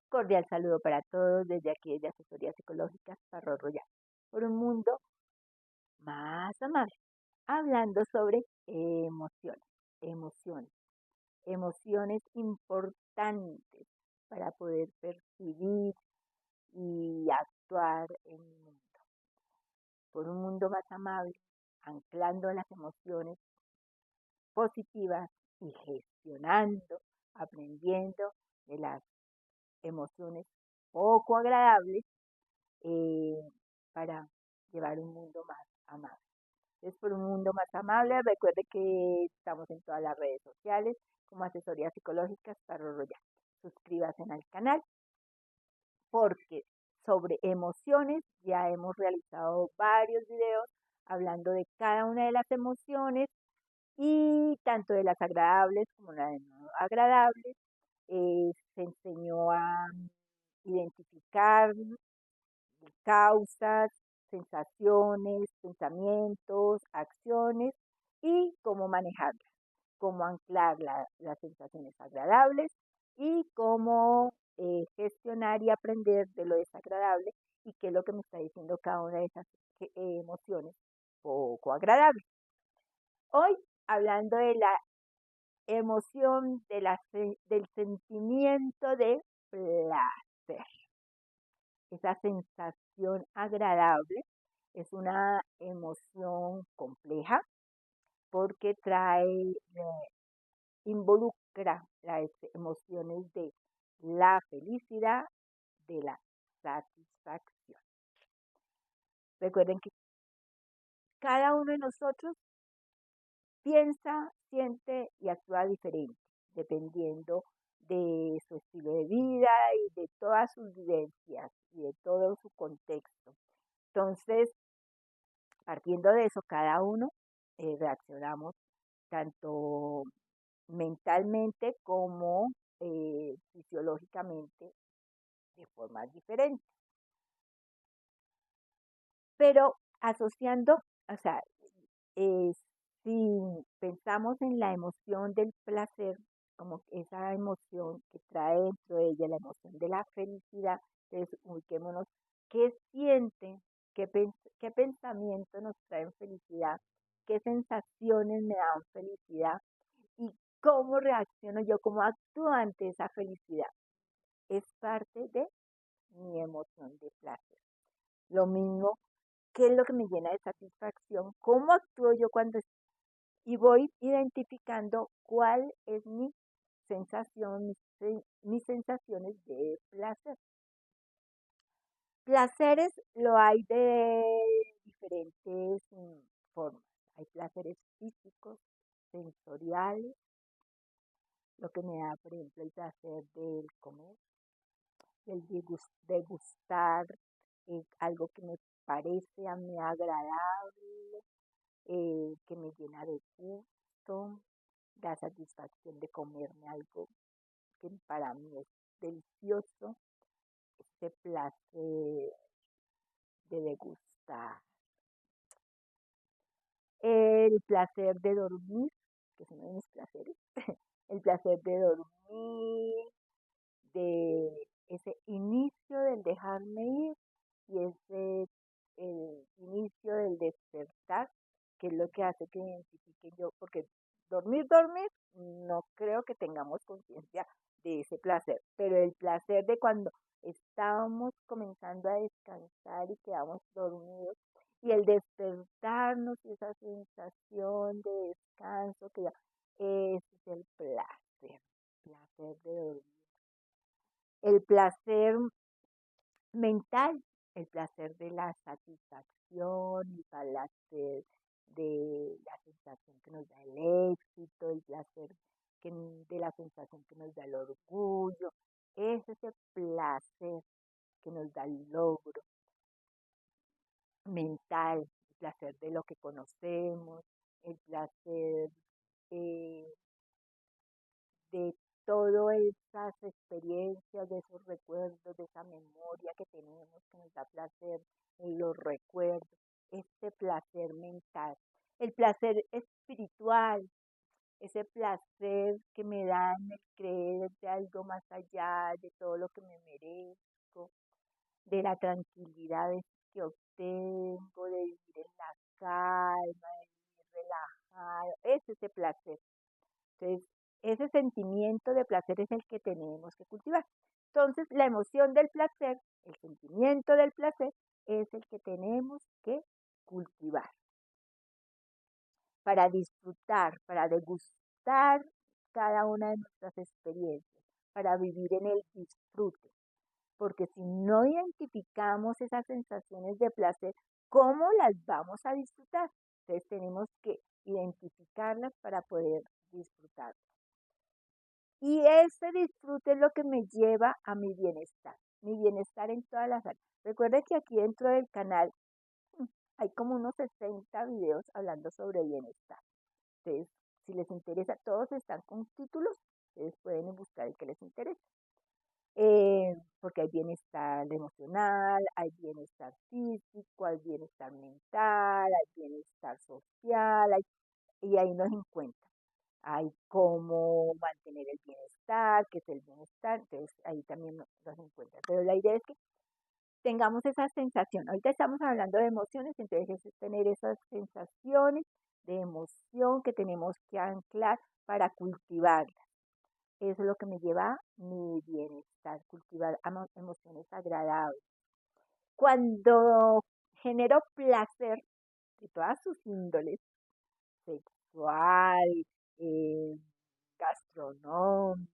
Cordial saludo para todos desde aquí, desde Asesorías Psicológicas Parro Royal, por un mundo más amable, hablando sobre emociones, emociones importantes para poder percibir y actuar en el mundo, por un mundo más amable, anclando las emociones positivas y gestionando, aprendiendo de las emociones poco agradables eh, para llevar un mundo más amable. Es por un mundo más amable. Recuerde que estamos en todas las redes sociales como Asesorías Psicológicas Tarot Royal. Suscríbase al canal porque sobre emociones ya hemos realizado varios videos hablando de cada una de las emociones y tanto de las agradables como las no agradables. Se enseñó a identificar causas, sensaciones, pensamientos, acciones y cómo manejarlas, cómo anclar las sensaciones agradables y cómo gestionar y aprender de lo desagradable y qué es lo que me está diciendo cada una de esas emociones poco agradables. Hoy, hablando de la emoción del sentimiento de placer, esa sensación agradable es una emoción compleja porque involucra las emociones de la felicidad, de la satisfacción. Recuerden que cada uno de nosotros piensa, siente y actúa diferente, dependiendo de su estilo de vida y de todas sus vivencias y de todo su contexto. Entonces, partiendo de eso, cada uno reaccionamos tanto mentalmente como fisiológicamente de formas diferentes. Pero asociando, o sea, eh, si pensamos en la emoción del placer, como esa emoción que trae dentro de ella la emoción de la felicidad, entonces ubiquémonos qué siente, qué pensamiento nos traen felicidad, qué sensaciones me dan felicidad y cómo reacciono yo, cómo actúo ante esa felicidad. Es parte de mi emoción de placer. Lo mismo, qué es lo que me llena de satisfacción, cómo actúo yo cuando y voy identificando cuál es mi sensación, mis sensaciones de placer. Placeres lo hay de diferentes formas. Hay placeres físicos, sensoriales, lo que me da, por ejemplo, el placer del comer, el degustar algo que me parece a mí agradable, que me llena de gusto, la satisfacción de comerme algo que para mí es delicioso, este placer de degustar, el placer de dormir, que es uno de mis placeres, el placer de dormir, de ese inicio del dejarme ir y ese el inicio del despertar, que es lo que hace que identifique yo, porque dormir, no creo que tengamos conciencia de ese placer, pero el placer de cuando estábamos comenzando a descansar y quedamos dormidos y el despertarnos y esa sensación de descanso que ese es el placer de dormir. El placer mental, el placer de la satisfacción, el placer de la sensación que nos da el éxito, el placer de la sensación que nos da el orgullo, es ese placer que nos da el logro mental, el placer de lo que conocemos, el placer eh, de todas esas experiencias, de esos recuerdos, de esa memoria que tenemos que nos da placer, los recuerdos, este placer mental, el placer espiritual, ese placer que me dan el creer de algo más allá, de todo lo que me merezco, de la tranquilidad que obtengo, de vivir en la calma, de vivir relajado, es ese placer. Entonces, ese sentimiento de placer es el que tenemos que cultivar. Entonces, la emoción del placer, el sentimiento del placer, es el que tenemos que cultivar para disfrutar, para degustar cada una de nuestras experiencias, para vivir en el disfrute. Porque si no identificamos esas sensaciones de placer, ¿cómo las vamos a disfrutar? Entonces tenemos que identificarlas para poder disfrutar. Y ese disfrute es lo que me lleva a mi bienestar en todas las áreas. Recuerden que aquí dentro del canal hay como unos 60 videos hablando sobre bienestar. Entonces, si les interesa, todos están con títulos, ustedes pueden buscar el que les interese. Porque hay bienestar emocional, hay bienestar físico, hay bienestar mental, hay bienestar social, y ahí nos encuentran. Hay cómo mantener el bienestar, qué es el bienestar, entonces ahí también los encuentran. Pero la idea es que tengamos esa sensación. Ahorita estamos hablando de emociones, entonces es tener esas sensaciones de emoción que tenemos que anclar para cultivarlas. Eso es lo que me lleva a mi bienestar, cultivar emociones agradables. Cuando genero placer de todas sus índoles, sexual, eh, gastronómico,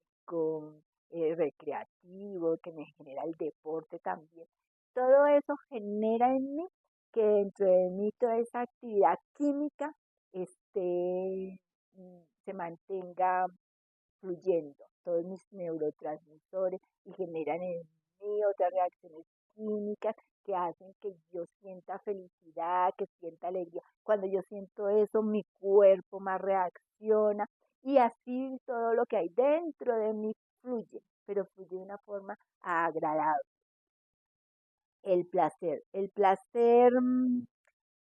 recreativo, que me genera el deporte también. Todo eso genera en mí que dentro de mí toda esa actividad química se mantenga fluyendo, todos mis neurotransmisores y generan en mí otras reacciones químicas que hacen que yo sienta felicidad, que sienta alegría. Cuando yo siento eso, mi cuerpo más reacciona y así todo lo que hay dentro de mí fluye, pero fluye de una forma agradable. El placer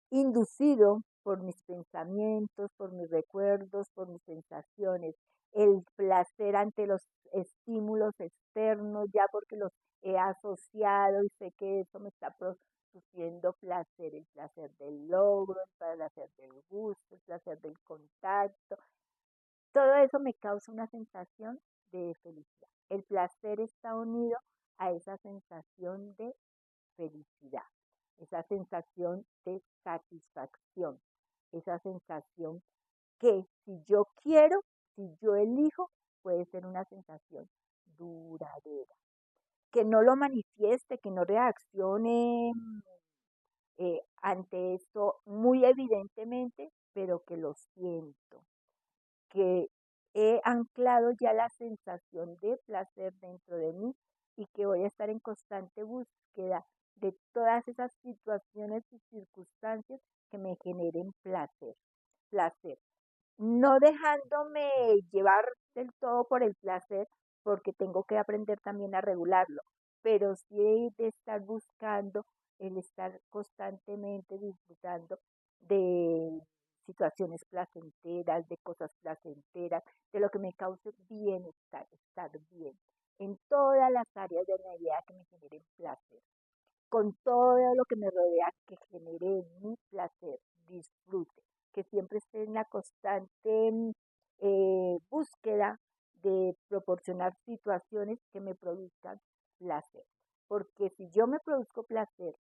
inducido por mis pensamientos, por mis recuerdos, por mis sensaciones, el placer ante los estímulos externos, ya porque los he asociado y sé que eso me está produciendo placer, el placer del logro, el placer del gusto, el placer del contacto, todo eso me causa una sensación de felicidad. El placer está unido a esa sensación de felicidad, esa sensación de satisfacción, esa sensación que si yo quiero, si yo elijo, puede ser una sensación duradera, que no lo manifieste, que no reaccione ante esto muy evidentemente, pero que lo siento, que he anclado ya la sensación de placer dentro de mí y que voy a estar en constante búsqueda de todas esas situaciones y circunstancias que me generen placer. Placer. No dejándome llevar del todo por el placer, porque tengo que aprender también a regularlo, pero sí de estar buscando el estar constantemente disfrutando de situaciones placenteras, de cosas placenteras, de lo que me cause bienestar, estar bien en todas las áreas de mi vida que me generen placer, con todo lo que me rodea que genere mi placer, disfrute, que siempre esté en la constante búsqueda de proporcionar situaciones que me produzcan placer. Porque si yo me produzco placer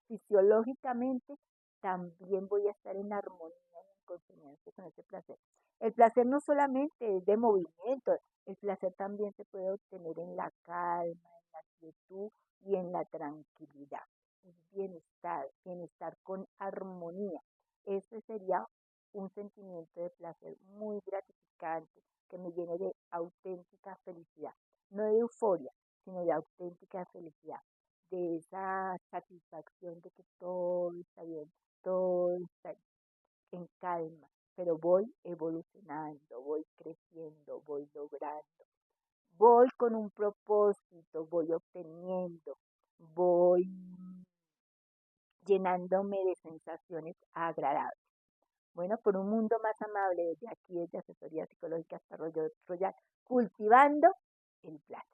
fisiológicamente, también voy a estar en armonía y en consonancia con ese placer. El placer no solamente es de movimiento, el placer también se puede obtener en la calma, en la quietud y en la tranquilidad. Es bienestar, bienestar con armonía. Ese sería un sentimiento de placer muy gratificante que me llene de auténtica felicidad, no de euforia, sino de auténtica felicidad, de esa satisfacción de que todo está bien, todo está en calma, pero voy evolucionando, voy creciendo, voy logrando, voy con un propósito, voy obteniendo, voy llenándome de sensaciones agradables. Bueno, por un mundo más amable desde aquí, desde Asesoría Psicológica Hasta Rollo Royal, cultivando el placer.